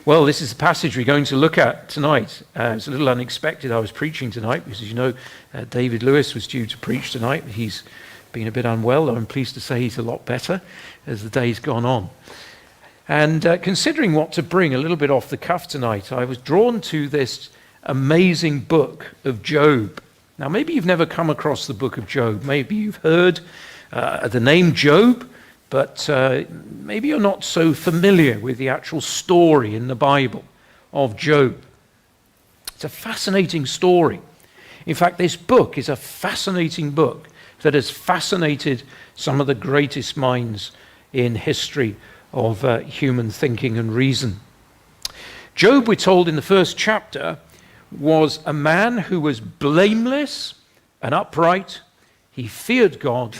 Well, this is the passage we're going to look at tonight. It's a little unexpected. I was preaching tonight because, as you know, David Lewis was due to preach tonight. He's been a bit unwell, though I'm pleased to say he's a lot better as the day's gone on. And considering what to bring a little bit off the cuff tonight, I was drawn to this amazing book of Job. Now, maybe you've never come across the book of Job. Maybe you've heard the name Job, but maybe you're not so familiar with the actual story in the Bible of Job. It's a fascinating story. In fact, this book is a fascinating book that has fascinated some of the greatest minds in history of human thinking and reason. Job, we're told in the first chapter, was a man who was blameless and upright. He feared God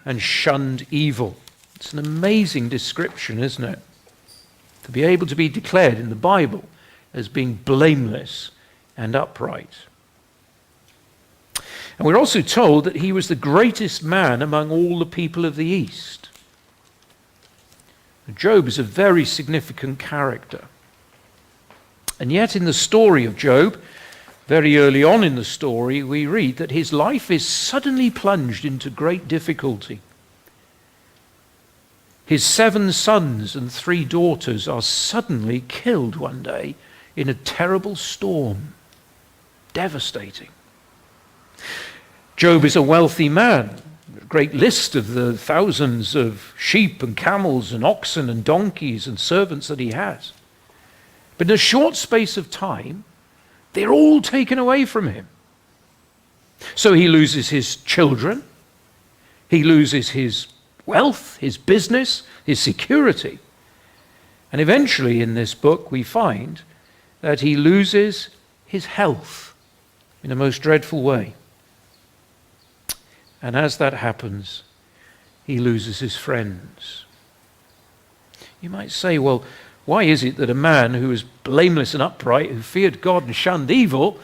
and shunned evil. It's an amazing description, isn't it? To be able to be declared in the Bible as being blameless and upright. And we're also told that he was the greatest man among all the people of the East. Job is a very significant character. And yet in the story of Job, very early on in the story, we read that his life is suddenly plunged into great difficulty. His 7 sons and 3 daughters are suddenly killed one day in a terrible storm. Devastating. Job is a wealthy man. A great list of the thousands of sheep and camels and oxen and donkeys and servants that he has. But in a short space of time, they're all taken away from him. So he loses his children. He loses his wealth, his business, his security. And eventually in this book we find that he loses his health in a most dreadful way. And as that happens, he loses his friends. You might say, well, why is it that a man who was blameless and upright, who feared God and shunned evil,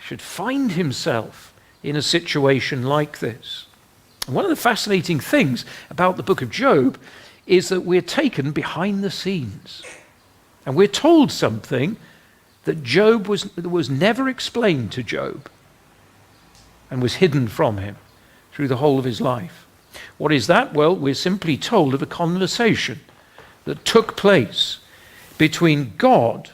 should find himself in a situation like this? And one of the fascinating things about the book of Job is that we're taken behind the scenes. And we're told something that was never explained to Job and was hidden from him through the whole of his life. What is that? Well, we're simply told of a conversation that took place between God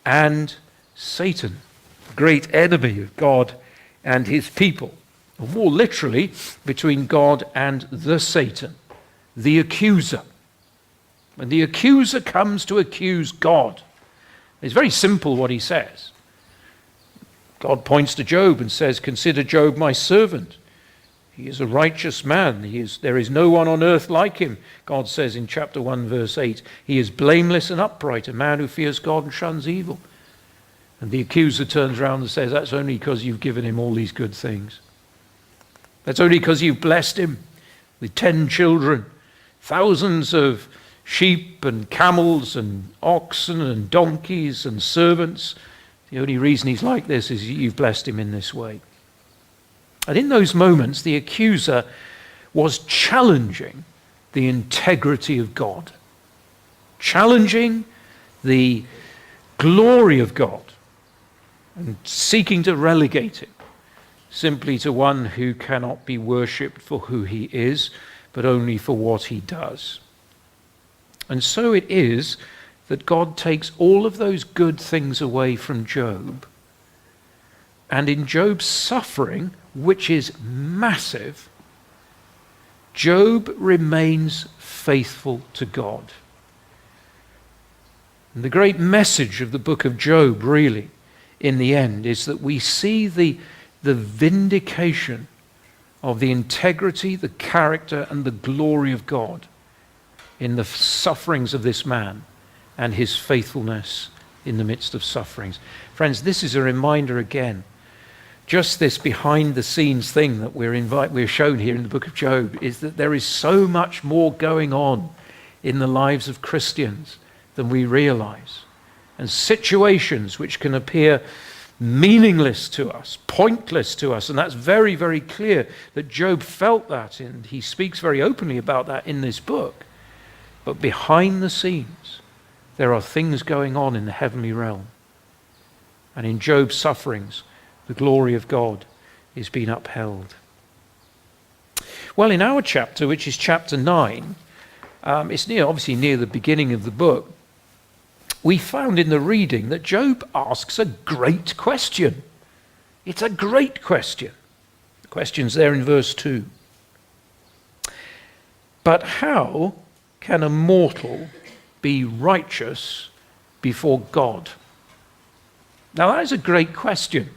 and Satan, the great enemy of God and his people. Or more literally, between God and the Satan, the accuser. When the accuser comes to accuse God, it's very simple what he says. God points to Job and says, "Consider Job my servant. He is a righteous man. There is no one on earth like him," God says in chapter 1, verse 8. "He is blameless and upright, a man who fears God and shuns evil." And the accuser turns around and says, "That's only because you've given him all these good things. That's only because you've blessed him with 10 children, thousands of sheep and camels and oxen and donkeys and servants. The only reason he's like this is you've blessed him in this way." And in those moments, the accuser was challenging the integrity of God, challenging the glory of God, and seeking to relegate him simply to one who cannot be worshipped for who he is, but only for what he does. And so it is that God takes all of those good things away from Job. And in Job's suffering, which is massive, Job remains faithful to God. And the great message of the book of Job, really, in the end, is that we see the vindication of the integrity, the character, and the glory of God in the sufferings of this man and his faithfulness in the midst of sufferings. Friends, this is a reminder again. Just this behind-the-scenes thing that we're shown here in the book of Job is that there is so much more going on in the lives of Christians than we realize. And situations which can appear meaningless to us, pointless to us, and that's very, very clear that Job felt that, and he speaks very openly about that in this book. But behind the scenes, there are things going on in the heavenly realm. And in Job's sufferings, the glory of God is being upheld. Well, in our chapter, which is chapter 9, it's obviously near the beginning of the book, we found in the reading that Job asks a great question. It's a great question. The question's there in verse 2. But how can a mortal be righteous before God? Now that is a great question,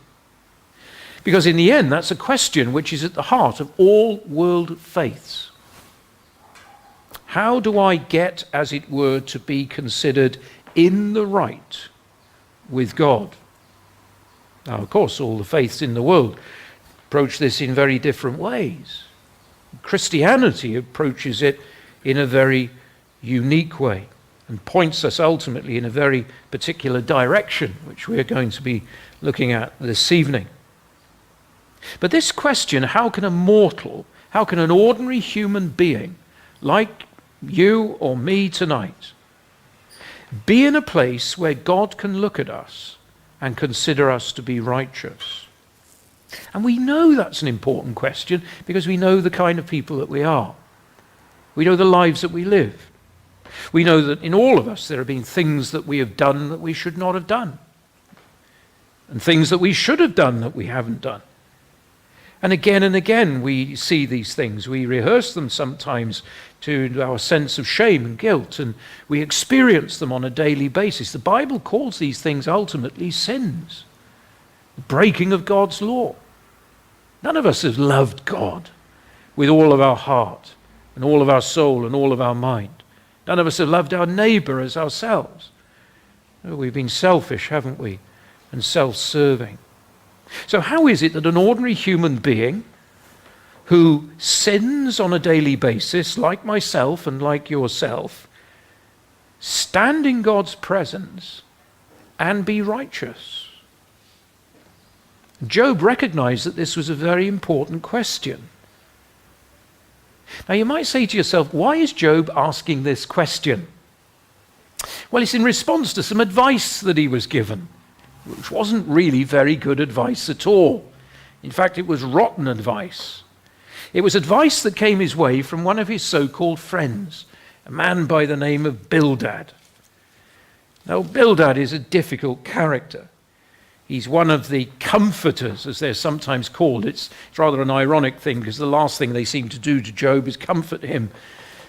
because in the end that's a question which is at the heart of all world faiths. How do I get, as it were, to be considered in the right with God? Now, of course, all the faiths in the world approach this in very different ways. Christianity approaches it in a very unique way and points us ultimately in a very particular direction, which we're going to be looking at this evening. But this question, how can an ordinary human being like you or me tonight be in a place where God can look at us and consider us to be righteous? And we know that's an important question because we know the kind of people that we are. We know the lives that we live. We know that in all of us there have been things that we have done that we should not have done, and things that we should have done that we haven't done. And again we see these things. We rehearse them sometimes to our sense of shame and guilt, and we experience them on a daily basis. The Bible calls these things ultimately sins, the breaking of God's law. None of us have loved God with all of our heart and all of our soul and all of our mind. None of us have loved our neighbor as ourselves. We've been selfish, haven't we? And self-serving. So how is it that an ordinary human being who sins on a daily basis, like myself and like yourself, stand in God's presence and be righteous? Job recognized that this was a very important question. Now you might say to yourself, why is Job asking this question? Well, it's in response to some advice that he was given, which wasn't really very good advice at all. In fact, it was rotten advice. It was advice that came his way from one of his so-called friends, a man by the name of Bildad. Now, Bildad is a difficult character. He's one of the comforters, as they're sometimes called. It's rather an ironic thing, because the last thing they seem to do to Job is comfort him.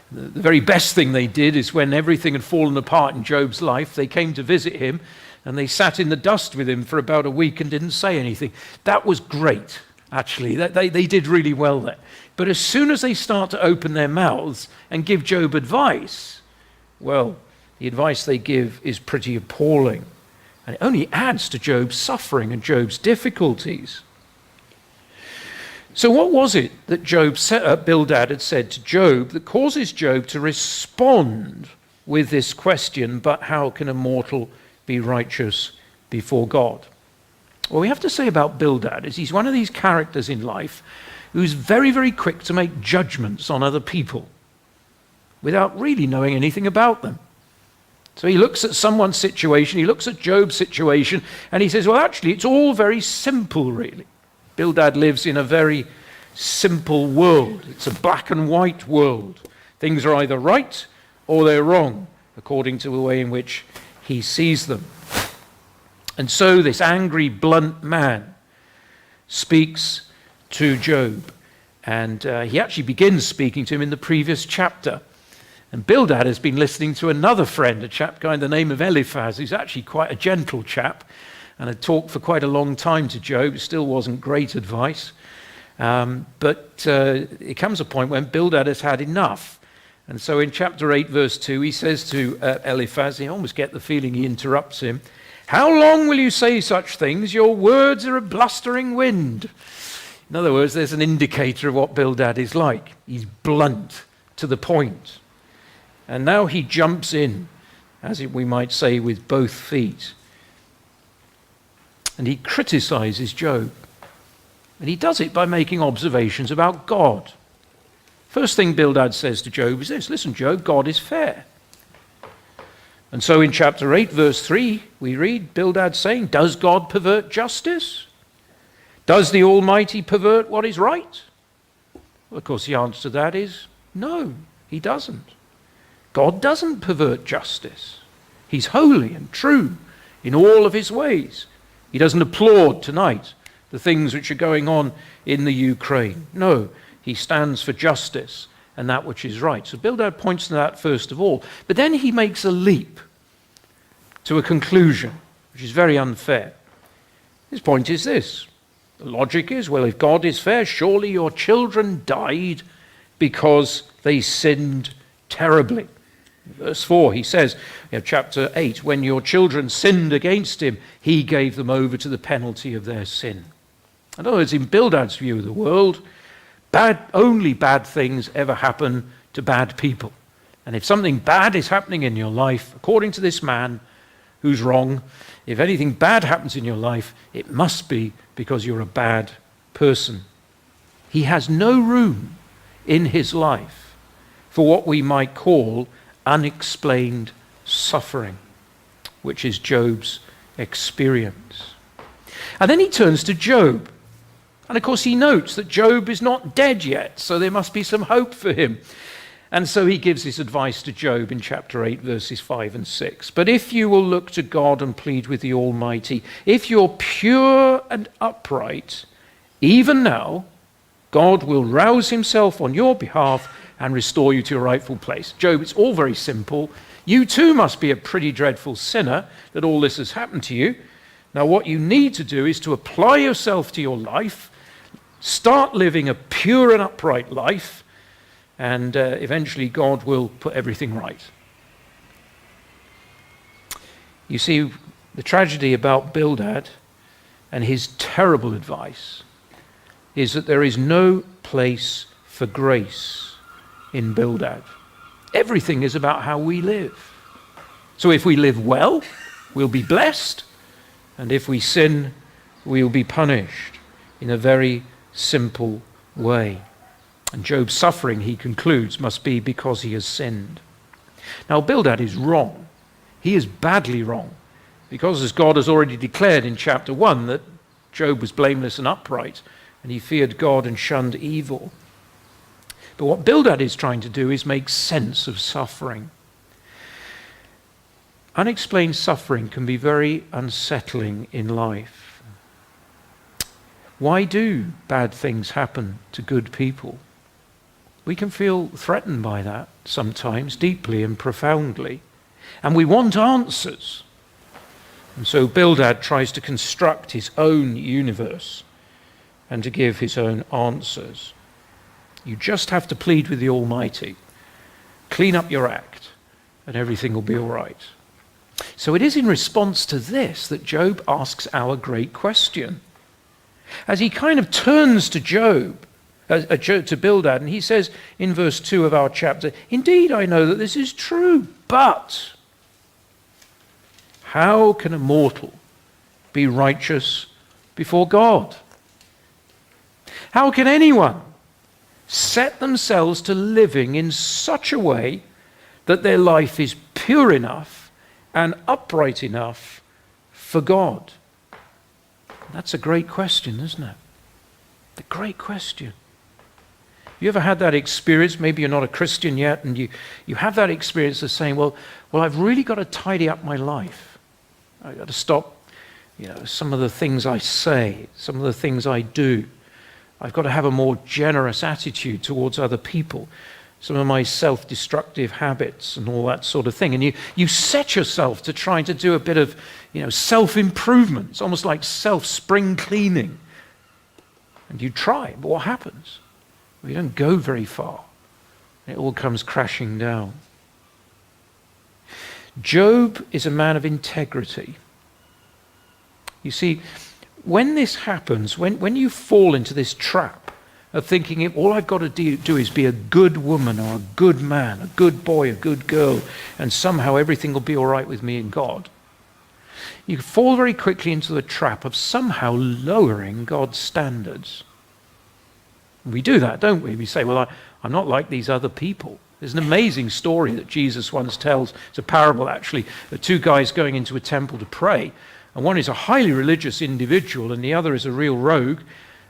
The very best thing they did is when everything had fallen apart in Job's life, they came to visit him, and they sat in the dust with him for about a week and didn't say anything. That was great, actually. They did really well there. But as soon as they start to open their mouths and give Job advice, well, the advice they give is pretty appalling. And it only adds to Job's suffering and Job's difficulties. So what was it that Bildad had said to Job that causes Job to respond with this question, but how can a mortal be righteous before God? Well, we have to say about Bildad is he's one of these characters in life who's very, very quick to make judgments on other people without really knowing anything about them. So he looks at someone's situation, he looks at Job's situation, and he says, well, actually, it's all very simple, really. Bildad lives in a very simple world. It's a black and white world. Things are either right or they're wrong, according to the way in which he sees them. And so this angry, blunt man speaks to Job. And he actually begins speaking to him in the previous chapter. And Bildad has been listening to another friend, a chap by the name of Eliphaz, who's actually quite a gentle chap, and had talked for quite a long time to Job. It still wasn't great advice. But it comes a point when Bildad has had enough. And so in chapter 8, verse 2, he says to Eliphaz, you almost get the feeling he interrupts him, how long will you say such things? Your words are a blustering wind. In other words, there's an indicator of what Bildad is like. He's blunt, to the point. And now he jumps in, as we might say, with both feet. And he criticizes Job. And he does it by making observations about God. First thing Bildad says to Job is this, listen, Job, God is fair. And so in chapter 8, verse 3, we read Bildad saying, does God pervert justice? Does the Almighty pervert what is right? Well, of course, the answer to that is no, he doesn't. God doesn't pervert justice. He's holy and true in all of his ways. He doesn't applaud tonight the things which are going on in the Ukraine. No, he stands for justice and that which is right. So Bildad points to that first of all. But then he makes a leap to a conclusion, which is very unfair. His point is this. The logic is, well, if God is fair, surely your children died because they sinned terribly. Verse 4, he says, chapter 8, when your children sinned against him, he gave them over to the penalty of their sin. In other words, in Bildad's view of the world, only bad things ever happen to bad people. And if something bad is happening in your life, according to this man who's wrong, if anything bad happens in your life, it must be because you're a bad person. He has no room in his life for what we might call unexplained suffering, which is Job's experience. And then he turns to Job. And of course he notes that Job is not dead yet, so there must be some hope for him. And so he gives this advice to Job in chapter 8, verses 5 and 6. But if you will look to God and plead with the Almighty, if you're pure and upright, even now, God will rouse himself on your behalf and restore you to your rightful place. Job, it's all very simple. You too must be a pretty dreadful sinner that all this has happened to you. Now what you need to do is to apply yourself to your life, start living a pure and upright life, and eventually God will put everything right. You see, the tragedy about Bildad and his terrible advice is that there is no place for grace in Bildad. Everything is about how we live. So if we live well, we'll be blessed, and if we sin, we'll be punished in a very simple way. And Job's suffering, he concludes, must be because he has sinned. Now, Bildad is wrong. He is badly wrong, because as God has already declared in chapter 1 that Job was blameless and upright, and he feared God and shunned evil. But what Bildad is trying to do is make sense of suffering. Unexplained suffering can be very unsettling in life. Why do bad things happen to good people? We can feel threatened by that sometimes, deeply and profoundly. And we want answers. And so Bildad tries to construct his own universe and to give his own answers. You just have to plead with the Almighty. Clean up your act, and everything will be all right. So it is in response to this that Job asks our great question. As he kind of turns to to Bildad, and he says in verse 2 of our chapter, indeed I know that this is true, but how can a mortal be righteous before God? How can anyone set themselves to living in such a way that their life is pure enough and upright enough for God? That's a great question, isn't it? A great question. You ever had that experience? Maybe you're not a Christian yet, and you have that experience of saying, well, I've really got to tidy up my life. I've got to stop, some of the things I say, some of the things I do. I've got to have a more generous attitude towards other people, some of my self-destructive habits and all that sort of thing. And you set yourself to trying to do a bit of, self-improvement. It's almost like self-spring cleaning. And you try, but what happens? Well, you don't go very far. It all comes crashing down. Job is a man of integrity. You see, when this happens, when you fall into this trap of thinking all I've got to do is be a good woman or a good man, a good boy, a good girl, and somehow everything will be all right with me and God, you fall very quickly into the trap of somehow lowering God's standards. We do that, don't we? We say, well, I'm not like these other people. There's an amazing story that Jesus once tells. It's a parable, actually, of two guys going into a temple to pray. And one is a highly religious individual and the other is a real rogue.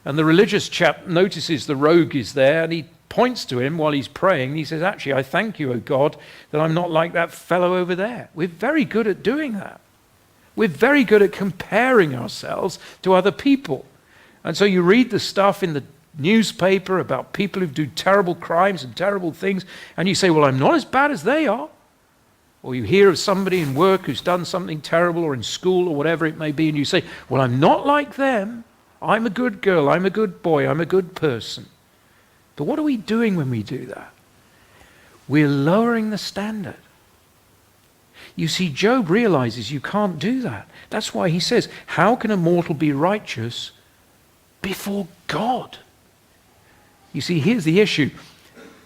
And the religious chap notices the rogue is there and he points to him while he's praying. He says, actually, I thank you, O God, that I'm not like that fellow over there. We're very good at doing that. We're very good at comparing ourselves to other people. And so you read the stuff in the newspaper about people who do terrible crimes and terrible things, and you say, well, I'm not as bad as they are. Or you hear of somebody in work who's done something terrible, or in school, or whatever it may be, and you say, well, I'm not like them. I'm a good girl, I'm a good boy, I'm a good person. But what are we doing when we do that? We're lowering the standard. You see, Job realizes you can't do that. That's why he says, how can a mortal be righteous before God? You see, here's the issue.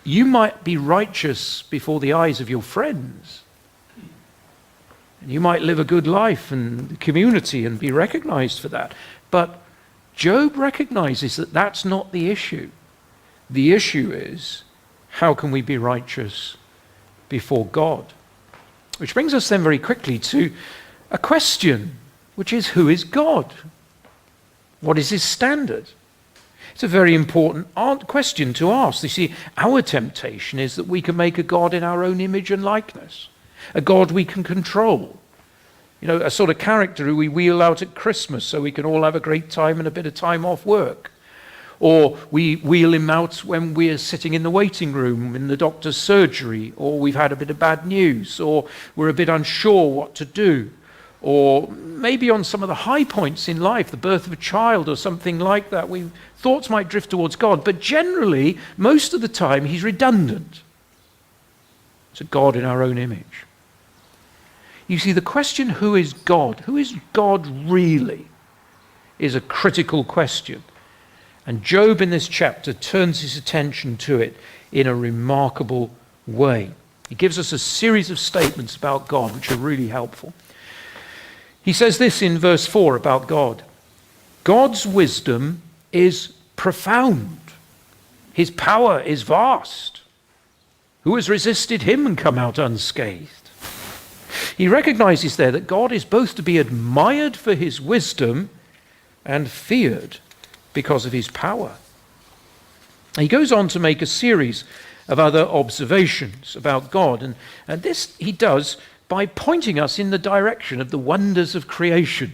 You might be righteous before the eyes of your friends. And you might live a good life in the community and be recognized for that. But Job recognizes that that's not the issue. The issue is, how can we be righteous before God? Which brings us then very quickly to a question, which is, who is God? What is his standard? It's a very important question to ask. You see, our temptation is that we can make a God in our own image and likeness, a God we can control. You know, a sort of character who we wheel out at Christmas so we can all have a great time and a bit of time off work. Or we wheel him out when we're sitting in the waiting room in the doctor's surgery, or we've had a bit of bad news, or we're a bit unsure what to do. Or maybe on some of the high points in life, the birth of a child or something like that, thoughts might drift towards God. But generally, most of the time, he's redundant. It's a God in our own image. You see, the question, who is God? Who is God really? Is a critical question. And Job in this chapter turns his attention to it in a remarkable way. He gives us a series of statements about God which are really helpful. He says this in verse 4 about God. God's wisdom is profound. His power is vast. Who has resisted him and come out unscathed? He recognizes there that God is both to be admired for his wisdom and feared because of his power. He goes on to make a series of other observations about God, and this he does by pointing us in the direction of the wonders of creation.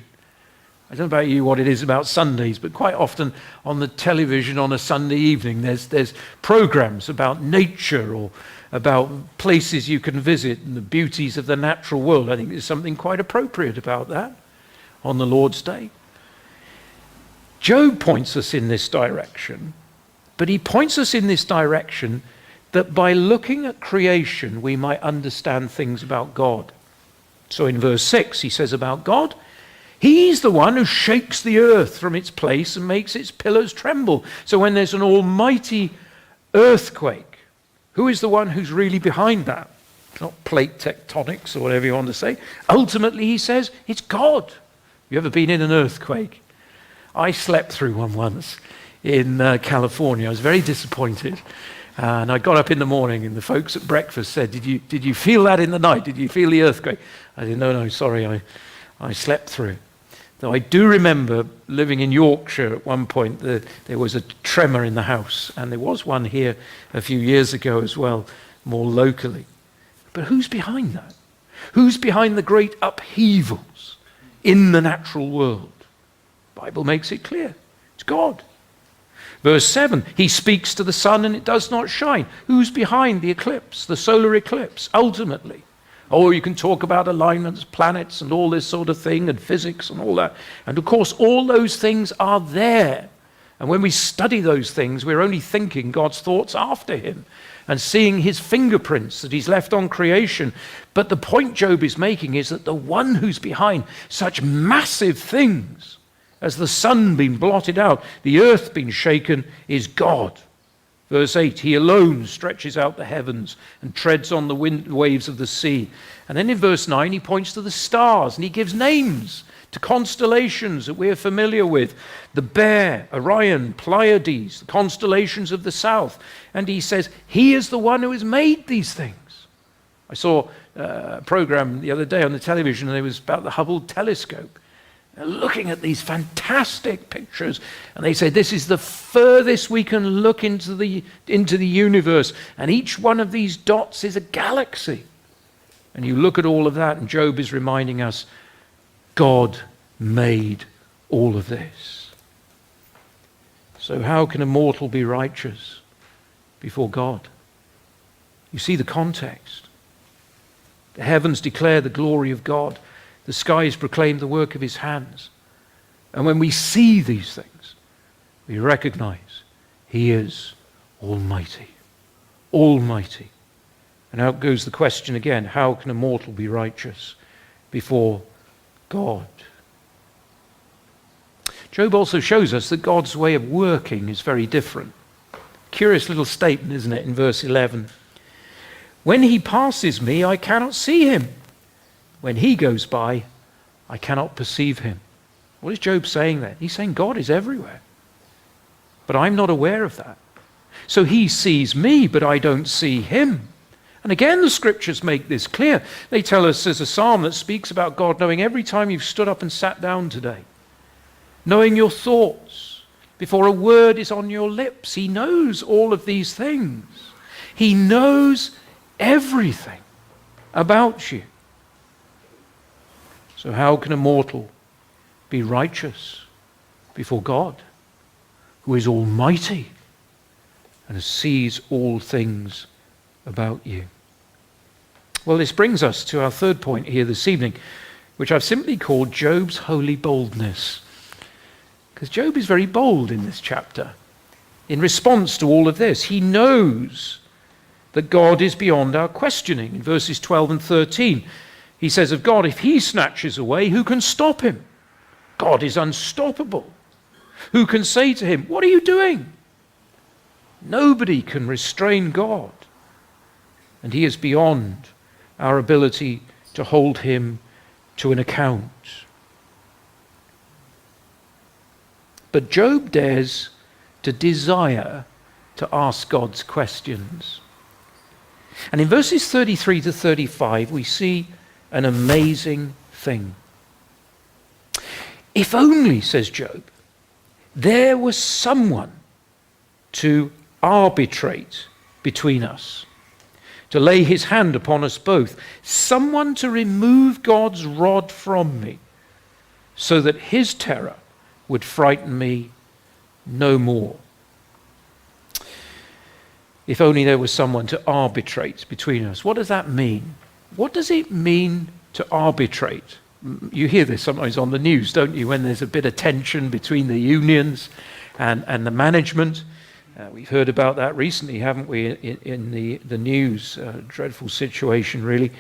I don't know about you what it is about Sundays, but quite often on the television on a Sunday evening there's programs about nature or about places you can visit and the beauties of the natural world. I think there's something quite appropriate about that on the Lord's Day. Job points us in this direction, but he points us in this direction that by looking at creation, we might understand things about God. So in verse 6, he says about God, he's the one who shakes the earth from its place and makes its pillars tremble. So when there's an almighty earthquake, who is the one who's really behind that? It's not plate tectonics or whatever you want to say. Ultimately, he says, it's God. You ever been in an earthquake? I slept through one once in California. I was very disappointed. And I got up in the morning and the folks at breakfast said, did you feel that in the night? Did you feel the earthquake? I said, no, sorry, I slept through. Though I do remember living in Yorkshire at one point, there was a tremor in the house. And there was one here a few years ago as well, more locally. But who's behind that? Who's behind the great upheavals in the natural world? The Bible makes it clear. It's God. Verse 7, he speaks to the sun and it does not shine. Who's behind the eclipse, the solar eclipse, ultimately? Oh, you can talk about alignments, planets and all this sort of thing and physics and all that. And of course, all those things are there. And when we study those things, we're only thinking God's thoughts after him and seeing his fingerprints that he's left on creation. But the point Job is making is that the one who's behind such massive things as the sun being blotted out, the earth being shaken, is God. Verse 8, he alone stretches out the heavens and treads on the waves of the sea. And then in verse 9, he points to the stars and he gives names to constellations that we're familiar with, the Bear, Orion, Pleiades, the constellations of the south. And he says, he is the one who has made these things. I saw a program the other day on the television, and it was about the Hubble telescope. They're looking at these fantastic pictures, and they say this is the furthest we can look into the universe, and each one of these dots is a galaxy. And you look at all of that, and Job is reminding us, God made all of this. So how can a mortal be righteous before God? You see the context. The heavens declare the glory of God. The skies proclaim the work of his hands. And when we see these things, we recognize he is almighty. Almighty. And out goes the question again, how can a mortal be righteous before God? Job also shows us that God's way of working is very different. Curious little statement, isn't it, in verse 11? When he passes me, I cannot see him. When he goes by, I cannot perceive him. What is Job saying there? He's saying God is everywhere. But I'm not aware of that. So he sees me, but I don't see him. And again, the scriptures make this clear. They tell us there's a psalm that speaks about God knowing every time you've stood up and sat down today. Knowing your thoughts before a word is on your lips. He knows all of these things. He knows everything about you. So how can a mortal be righteous before God, who is almighty and sees all things about you? Well, this brings us to our third point here this evening, which I've simply called Job's holy boldness. Because Job is very bold in this chapter. In response to all of this, he knows that God is beyond our questioning. In verses 12 and 13, he says of God, if he snatches away, who can stop him? God is unstoppable. Who can say to him, what are you doing? Nobody can restrain God. And he is beyond our ability to hold him to an account. But Job dares to desire to ask God's questions. And in verses 33 to 35, we see an amazing thing. If only, says Job, there was someone to arbitrate between us, to lay his hand upon us both, someone to remove God's rod from me, so that his terror would frighten me no more. If only there was someone to arbitrate between us. What does that mean? What does it mean to arbitrate? You hear this sometimes on the news, don't you, when there's a bit of tension between the unions and the management. We've heard about that recently, haven't we, in the news. Dreadful situation, really.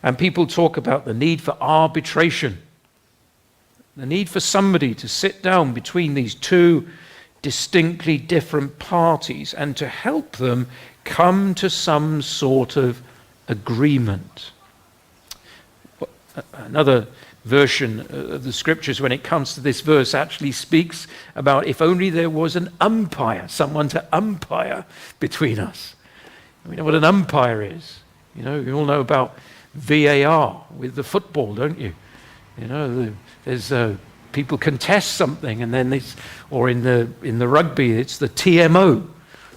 And people talk about the need for arbitration. The need for somebody to sit down between these two distinctly different parties and to help them come to some sort of agreement. Another version of the scriptures when it comes to this verse actually speaks about if only there was an umpire, someone to umpire between us. We know what an umpire is. You know, you all know about VAR with the football, don't you? You know, there's people contest something, and then or in the rugby, it's the TMO.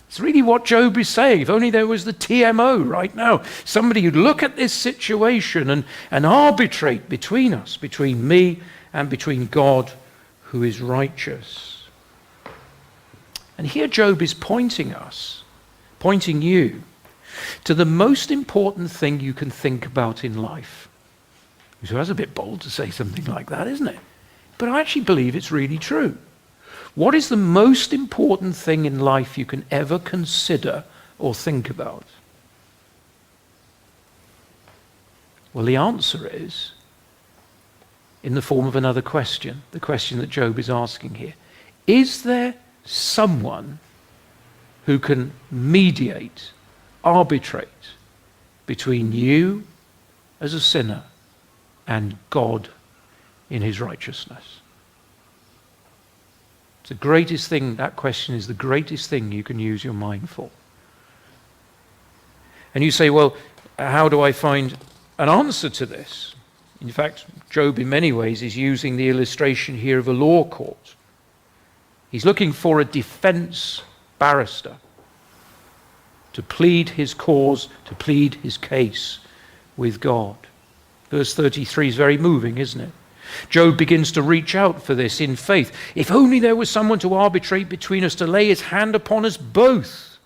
It's really what Job is saying. If only there was the TMO right now, somebody who'd look at this situation and arbitrate between us, between me and between God, who is righteous. And here Job is pointing you, to the most important thing you can think about in life. So that's a bit bold to say something like that, isn't it? But I actually believe it's really true. What is the most important thing in life you can ever consider or think about? Well, the answer is in the form of another question, the question that Job is asking here. Is there someone who can mediate, arbitrate between you as a sinner and God in his righteousness? It's the greatest thing, that question is the greatest thing you can use your mind for. And you say, well, how do I find an answer to this? In fact, Job in many ways is using the illustration here of a law court. He's looking for a defense barrister to plead his cause, to plead his case with God. Verse 33 is very moving, isn't it? Job begins to reach out for this in faith. If only there was someone to arbitrate between us, to lay his hand upon us both.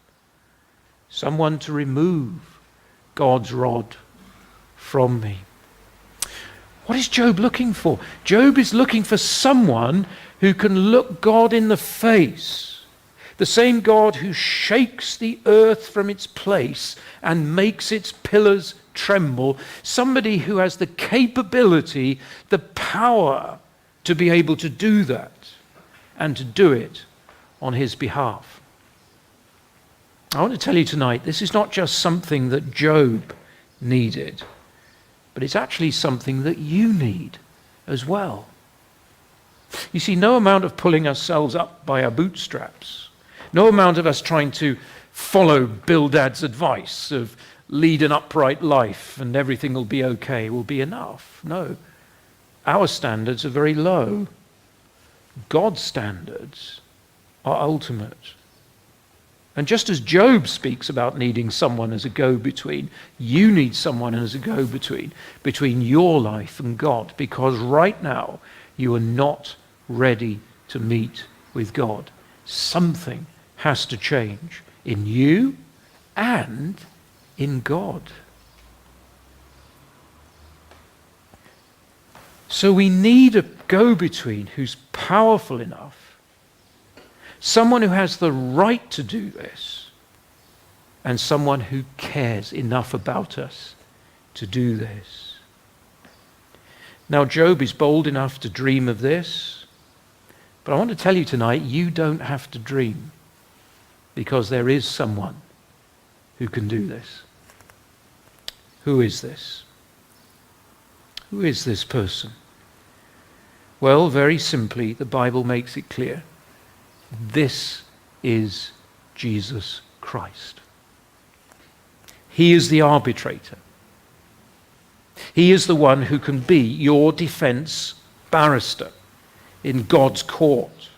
Someone to remove God's rod from me. What is Job looking for? Job is looking for someone who can look God in the face. The same God who shakes the earth from its place and makes its pillars tremble. Somebody who has the capability, the power to be able to do that and to do it on his behalf. I want to tell you tonight, this is not just something that Job needed, but it's actually something that you need as well. You see, no amount of pulling ourselves up by our bootstraps, no amount of us trying to follow Bildad's advice of lead an upright life and everything will be okay will be enough. No, our standards are very low. God's standards are ultimate. And just as Job speaks about needing someone as a go-between, you need someone as a go-between between your life and God, because right now you are not ready to meet with God. Something has to change in you and in God. So we need a go-between who's powerful enough, someone who has the right to do this, and someone who cares enough about us to do this. Now, Job is bold enough to dream of this, but I want to tell you tonight, you don't have to dream, because there is someone who can do this. Who is this? Who is this person? Well, very simply, the Bible makes it clear. This is Jesus Christ. He is the arbitrator. He is the one who can be your defense barrister in God's court.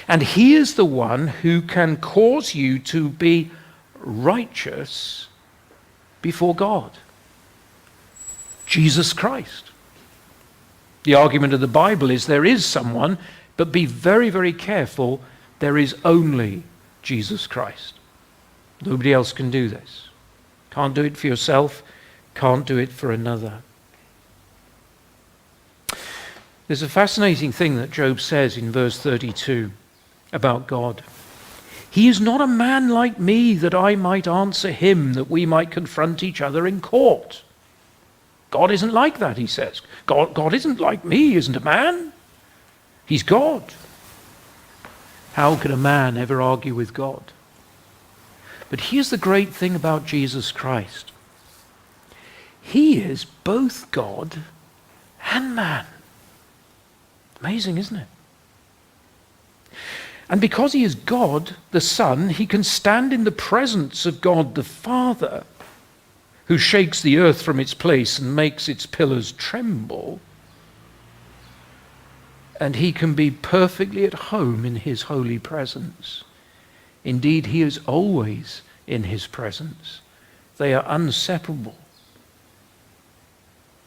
And he is the one who can cause you to be righteous before God. Jesus Christ. The argument of the Bible is there is someone, but be very, very careful. There is only Jesus Christ. Nobody else can do this. Can't do it for yourself. Can't do it for another. There's a fascinating thing that Job says in verse 32 about God. He is not a man like me that I might answer him, that we might confront each other in court. God isn't like that, he says. God isn't like me, he isn't a man. He's God. How can a man ever argue with God? But here's the great thing about Jesus Christ. He is both God and man. Amazing, isn't it? And because he is God, the Son, he can stand in the presence of God the Father, who shakes the earth from its place and makes its pillars tremble. And he can be perfectly at home in his holy presence. Indeed, he is always in his presence. They are inseparable.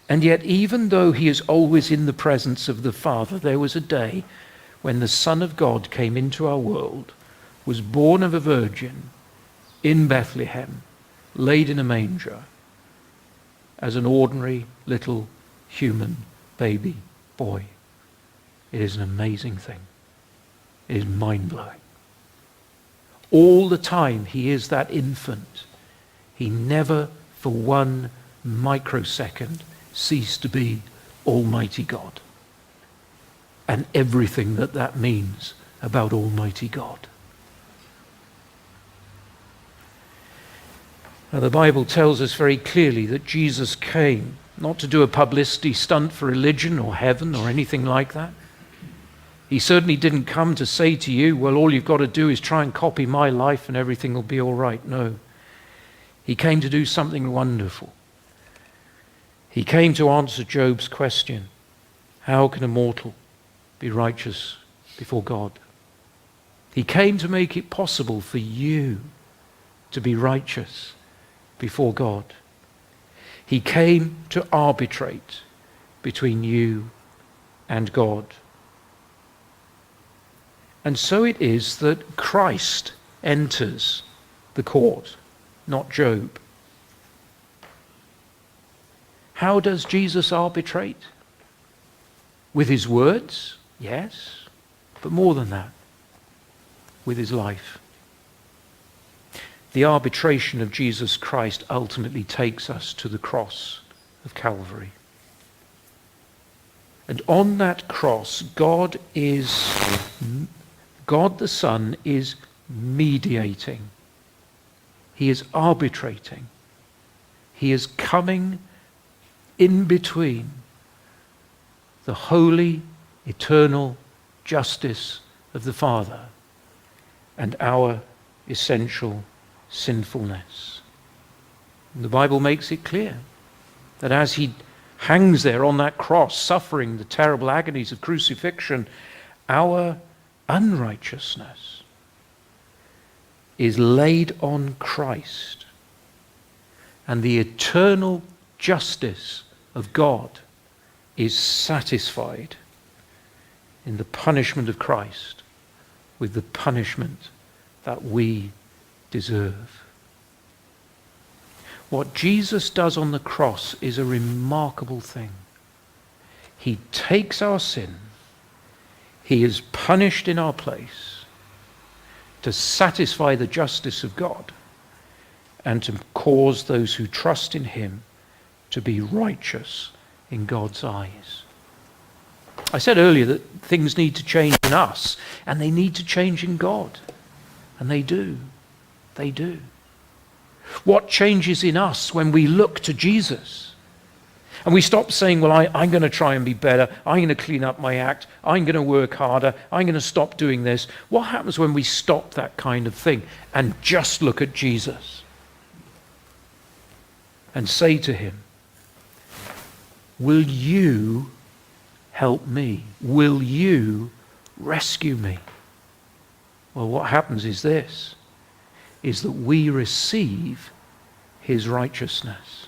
And yet, even though he is always in the presence of the Father, there was a day when the Son of God came into our world, was born of a virgin in Bethlehem, laid in a manger, as an ordinary little human baby boy. It is an amazing thing. It is mind-blowing. All the time he is that infant, he never for one microsecond ceased to be Almighty God. And everything that means about Almighty God. Now, the Bible tells us very clearly that Jesus came not to do a publicity stunt for religion or heaven or anything like that. He certainly didn't come to say to you, well, all you've got to do is try and copy my life and everything will be all right. No. He came to do something wonderful. He came to answer Job's question, how can a mortal be righteous before God? He came to make it possible for you to be righteous before God. He came to arbitrate between you and God. And so it is that Christ enters the court, not Job. How does Jesus arbitrate? With his words? Yes. But more than that, with his life. The arbitration of Jesus Christ ultimately takes us to the cross of Calvary. And on that cross, God the Son is mediating. He is arbitrating. He is coming in between the holy, eternal justice of the Father and our essential sinfulness. And the Bible makes it clear that as he hangs there on that cross, suffering the terrible agonies of crucifixion, our unrighteousness is laid on Christ, and the eternal justice of God is satisfied in the punishment of Christ with the punishment that we deserve. What Jesus does on the cross is a remarkable thing. He takes our sin, he is punished in our place to satisfy the justice of God and to cause those who trust in him to be righteous in God's eyes. I said earlier that things need to change in us, and they need to change in God. And they do. They do. What changes in us when we look to Jesus? And we stop saying, well, I'm going to try and be better. I'm going to clean up my act. I'm going to work harder. I'm going to stop doing this. What happens when we stop that kind of thing and just look at Jesus and say to him, will you help me? Will you rescue me? Well, what happens is this, is that we receive his righteousness.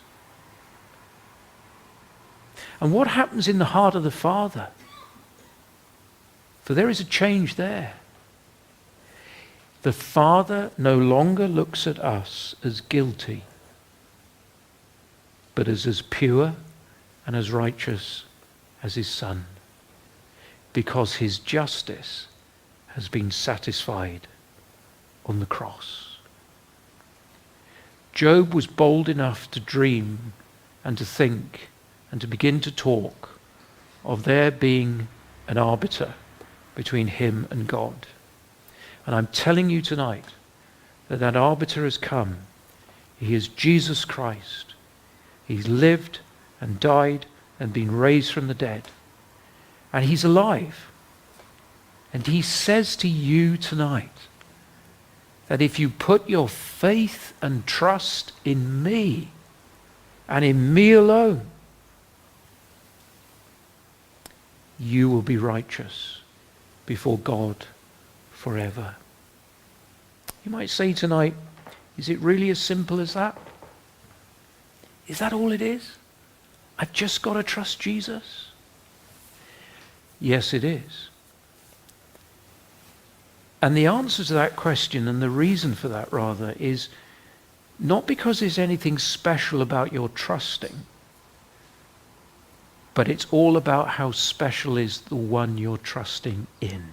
And what happens in the heart of the Father? For there is a change there. The Father no longer looks at us as guilty, but as pure and as righteous as his Son, because his justice has been satisfied on the cross. Job was bold enough to dream and to think and to begin to talk of there being an arbiter between him and God. And I'm telling you tonight that that arbiter has come. He is Jesus Christ. He's lived and died and been raised from the dead. And he's alive. And he says to you tonight that if you put your faith and trust in me and in me alone, you will be righteous before God forever. You might say tonight, is it really as simple as that? Is that all it is? I've just got to trust Jesus? Yes, it is. And the answer to that question, and the reason for that rather, is not because there's anything special about your trusting, but it's all about how special is the one you're trusting in.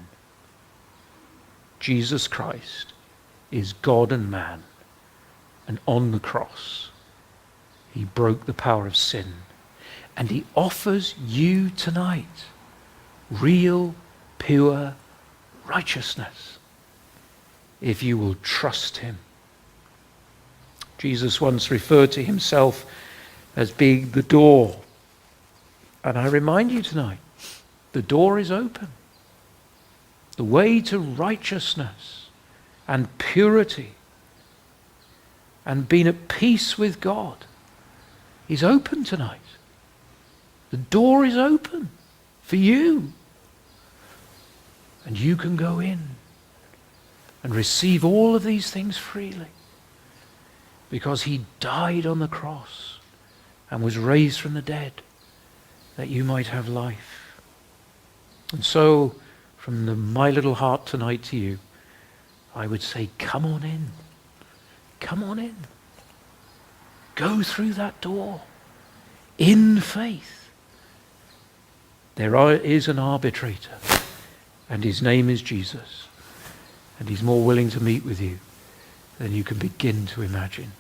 Jesus Christ is God and man, and on the cross, he broke the power of sin. And he offers you tonight real, pure righteousness if you will trust him. Jesus once referred to himself as being the door And I remind you tonight, the door is open. The way to righteousness and purity and being at peace with God is open tonight. The door is open for you. And you can go in and receive all of these things freely because he died on the cross and was raised from the dead that you might have life. And so, from my little heart tonight to you, I would say, come on in. Come on in. Go through that door in faith. There is an arbitrator, and his name is Jesus, and he's more willing to meet with you than you can begin to imagine.